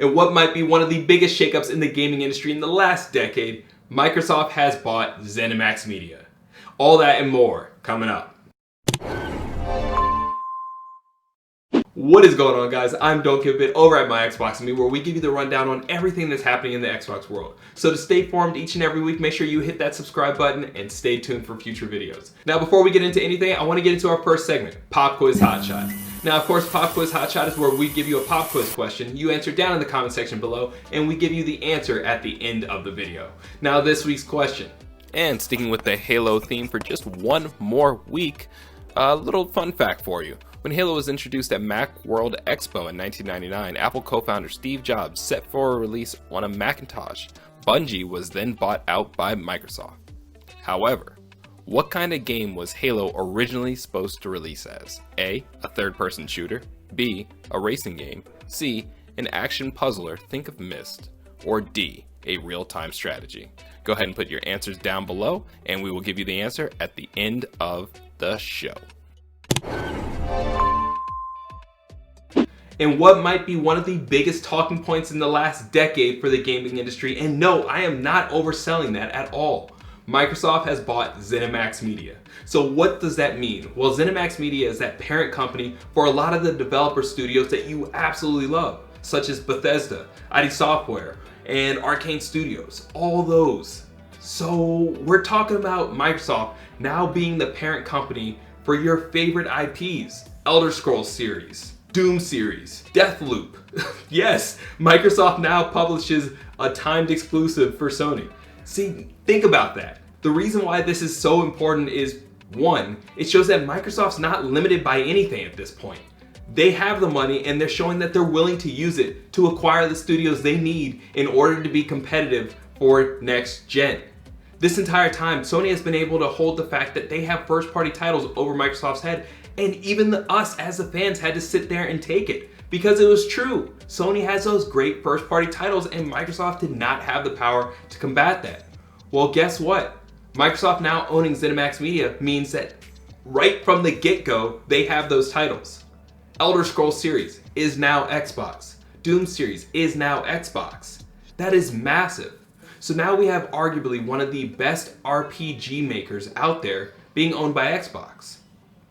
And what might be one of the biggest shakeups in the gaming industry in the last decade, Microsoft has bought Xenomax Media. All that and more coming up. What is going on, guys? I'm Don't Give a Bit over at My Xbox Me, where we give you the rundown on everything that's happening in the Xbox world. So to stay informed each and every week, make sure you hit that subscribe button and stay tuned for future videos. Now, before we get into anything, I want to get into our first segment, Pop Quiz Hot Shot. Now, of course, Pop Quiz Hot Shot is where we give you a pop quiz question, you answer down in the comment section below, and we give you the answer at the end of the video. Now, this week's question. And sticking with the Halo theme for just one more week, a little fun fact for you. When Halo was introduced at Macworld Expo in 1999, Apple co-founder Steve Jobs set for a release on a Macintosh. Bungie was then bought out by Microsoft. However, what kind of game was Halo originally supposed to release as? A, a third-person shooter, B, a racing game, C, an action puzzler, think of Myst, or D, a real-time strategy? Go ahead and put your answers down below, and we will give you the answer at the end of the show. And what might be one of the biggest talking points in the last decade for the gaming industry, and no, I am not overselling that at all. Microsoft has bought Xenomax Media. So what does that mean? Well, Xenomax Media is that parent company for a lot of the developer studios that you absolutely love, such as Bethesda, ID Software, and Arcane Studios, all those. So we're talking about Microsoft now being the parent company for your favorite IPs, Elder Scrolls series, Doom series, Deathloop. Yes, Microsoft now publishes a timed exclusive for Sony. See, think about that. The reason why this is so important is, one, it shows that Microsoft's not limited by anything at this point. They have the money and they're showing that they're willing to use it to acquire the studios they need in order to be competitive for next gen. This entire time, Sony has been able to hold the fact that they have first-party titles over Microsoft's head, and even us as the fans had to sit there and take it because it was true. Sony has those great first-party titles and Microsoft did not have the power to combat that. Well, guess what? Microsoft now owning ZeniMax Media means that right from the get-go, they have those titles. Elder Scrolls series is now Xbox. Doom series is now Xbox. That is massive. So now we have arguably one of the best RPG makers out there being owned by Xbox.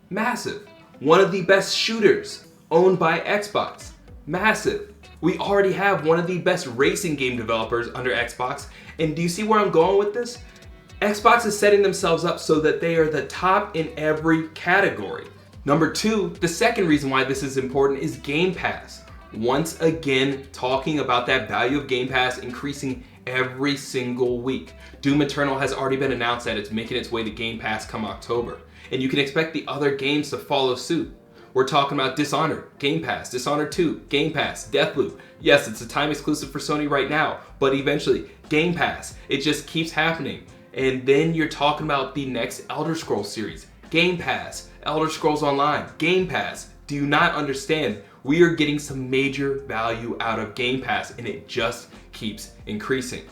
Massive. One of the best shooters owned by Xbox. Massive. We already have one of the best racing game developers under Xbox. And do you see where I'm going with this? Xbox is setting themselves up so that they are the top in every category. Number two, the second reason why this is important is Game Pass. Once again, talking about that value of Game Pass increasing every single week. Doom Eternal has already been announced that it's making its way to Game Pass come October. And you can expect the other games to follow suit. We're talking about Dishonored, Game Pass, Dishonored 2, Game Pass, Deathloop. Yes, it's a time exclusive for Sony right now, but eventually, Game Pass. It just keeps happening. And then you're talking about the next Elder Scrolls series, Game Pass, Elder Scrolls Online, Game Pass. Do you not understand? We are getting some major value out of Game Pass and it just keeps increasing.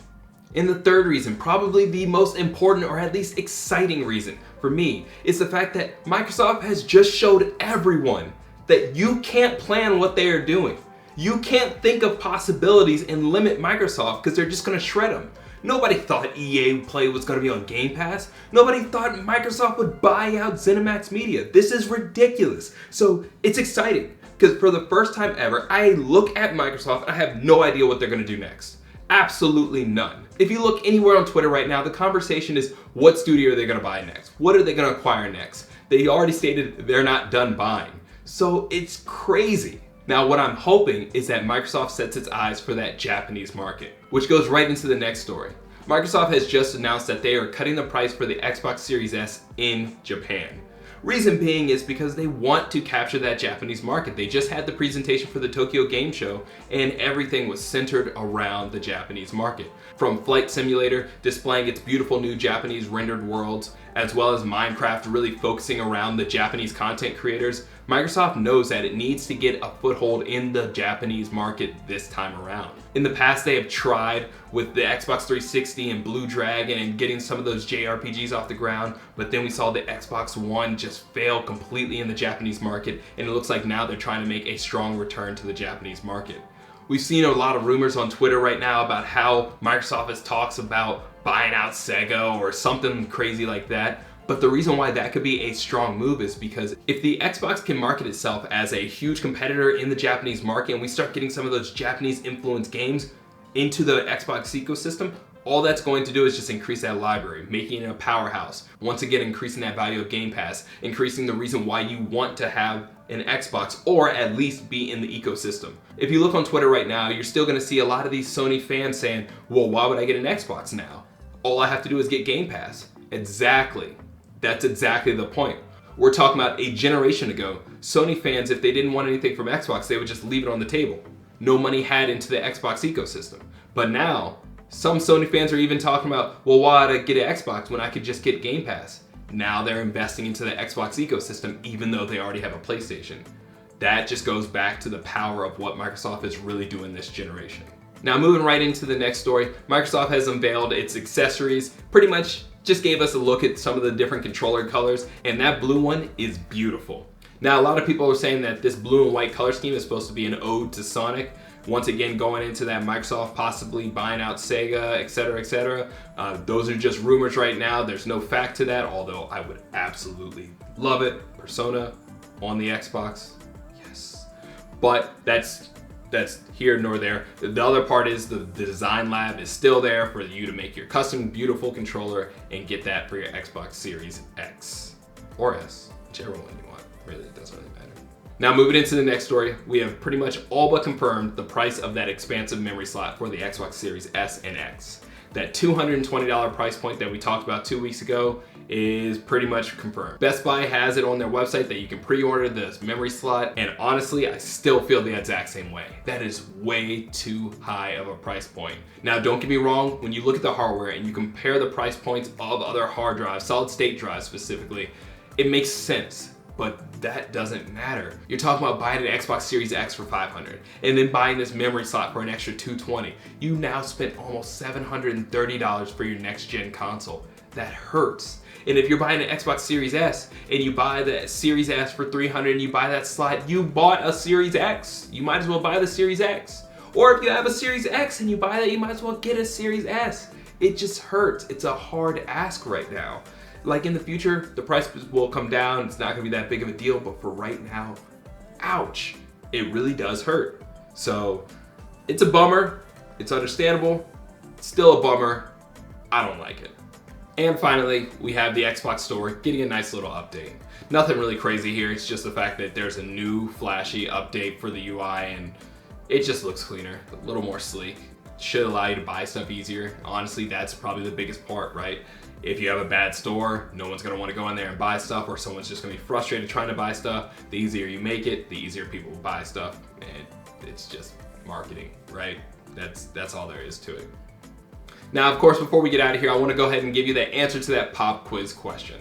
And the third reason, probably the most important or at least exciting reason for me, is the fact that Microsoft has just showed everyone that you can't plan what they are doing. You can't think of possibilities and limit Microsoft because they're just going to shred them. Nobody thought EA Play was going to be on Game Pass. Nobody thought Microsoft would buy out ZeniMax Media. This is ridiculous. So it's exciting because for the first time ever, I look at Microsoft and I have no idea what they're going to do next. Absolutely none. If you look anywhere on Twitter right now, the conversation is what studio are they going to buy next? What are they going to acquire next? They already stated they're not done buying. So it's crazy. Now what I'm hoping is that Microsoft sets its eyes for that Japanese market, which goes right into the next story. Microsoft has just announced that they are cutting the price for the Xbox Series S in Japan. Reason being is because they want to capture that Japanese market. They just had the presentation for the Tokyo Game Show and everything was centered around the Japanese market. From Flight Simulator displaying its beautiful new Japanese rendered worlds, as well as Minecraft really focusing around the Japanese content creators, Microsoft knows that it needs to get a foothold in the Japanese market this time around. In the past, they have tried with the Xbox 360 and Blue Dragon and getting some of those JRPGs off the ground, but then we saw the Xbox One just fail completely in the Japanese market, and it looks like now they're trying to make a strong return to the Japanese market. We've seen a lot of rumors on Twitter right now about how Microsoft has talks about buying out Sega or something crazy like that. But the reason why that could be a strong move is because if the Xbox can market itself as a huge competitor in the Japanese market and we start getting some of those Japanese influenced games into the Xbox ecosystem, all that's going to do is just increase that library, making it a powerhouse. Once again, increasing that value of Game Pass, increasing the reason why you want to have an Xbox or at least be in the ecosystem. If you look on Twitter right now, you're still gonna see a lot of these Sony fans saying, well, why would I get an Xbox now? All I have to do is get Game Pass. Exactly. That's exactly the point. We're talking about a generation ago. Sony fans, if they didn't want anything from Xbox, they would just leave it on the table. No money had into the Xbox ecosystem. But now, some Sony fans are even talking about, well, why would I get an Xbox when I could just get Game Pass? Now they're investing into the Xbox ecosystem even though they already have a PlayStation. That just goes back to the power of what Microsoft is really doing this generation. Now moving right into the next story, Microsoft has unveiled its accessories, pretty much just gave us a look at some of the different controller colors, and that blue one is beautiful. Now a lot of people are saying that this blue and white color scheme is supposed to be an ode to Sonic. Once again, going into that Microsoft possibly buying out Sega, etc., etc. Those are just rumors right now. There's no fact to that, although I would absolutely love it. Persona on the Xbox, yes. But that's here nor there. The other part is the design lab is still there for you to make your custom beautiful controller and get that for your Xbox Series X or S, whichever one you want. Really, it doesn't really matter. Now moving into the next story, we have pretty much all but confirmed the price of that expansive memory slot for the Xbox Series S and X. That $220 price point that we talked about 2 weeks ago is pretty much confirmed. Best Buy has it on their website that you can pre-order this memory slot, and honestly, I still feel the exact same way. That is way too high of a price point. Now don't get me wrong, when you look at the hardware and you compare the price points of other hard drives, solid state drives specifically, it makes sense. But that doesn't matter. You're talking about buying an Xbox Series X for $500 and then buying this memory slot for an extra $220. You now spent almost $730 for your next gen console. That hurts. And if you're buying an Xbox Series S and you buy the Series S for $300 and you buy that slot, you bought a Series X. You might as well buy the Series X. Or if you have a Series X and you buy that, you might as well get a Series S. It just hurts. It's a hard ask right now. Like in the future, the price will come down. It's not gonna be that big of a deal, but for right now, ouch, it really does hurt. So it's a bummer. It's understandable. It's still a bummer. I don't like it. And finally, we have the Xbox Store getting a nice little update. Nothing really crazy here. It's just the fact that there's a new flashy update for the UI and it just looks cleaner, a little more sleek. Should allow you to buy stuff easier. Honestly, that's probably the biggest part, right? If you have a bad store, no one's gonna wanna go in there and buy stuff, or someone's just gonna be frustrated trying to buy stuff. The easier you make it, the easier people will buy stuff, and it's just marketing, right? That's all there is to it. Now, of course, before we get out of here, I wanna go ahead and give you the answer to that pop quiz question.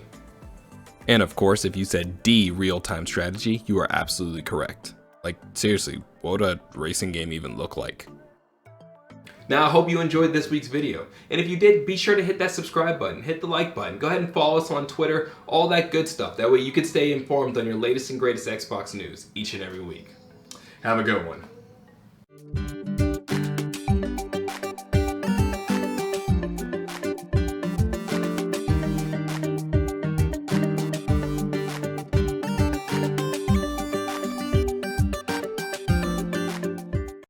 And of course, if you said D, real-time strategy, you are absolutely correct. Like, seriously, what would a racing game even look like? Now, I hope you enjoyed this week's video. And if you did, be sure to hit that subscribe button, hit the like button, go ahead and follow us on Twitter, all that good stuff. That way you can stay informed on your latest and greatest Xbox news each and every week. Have a good one.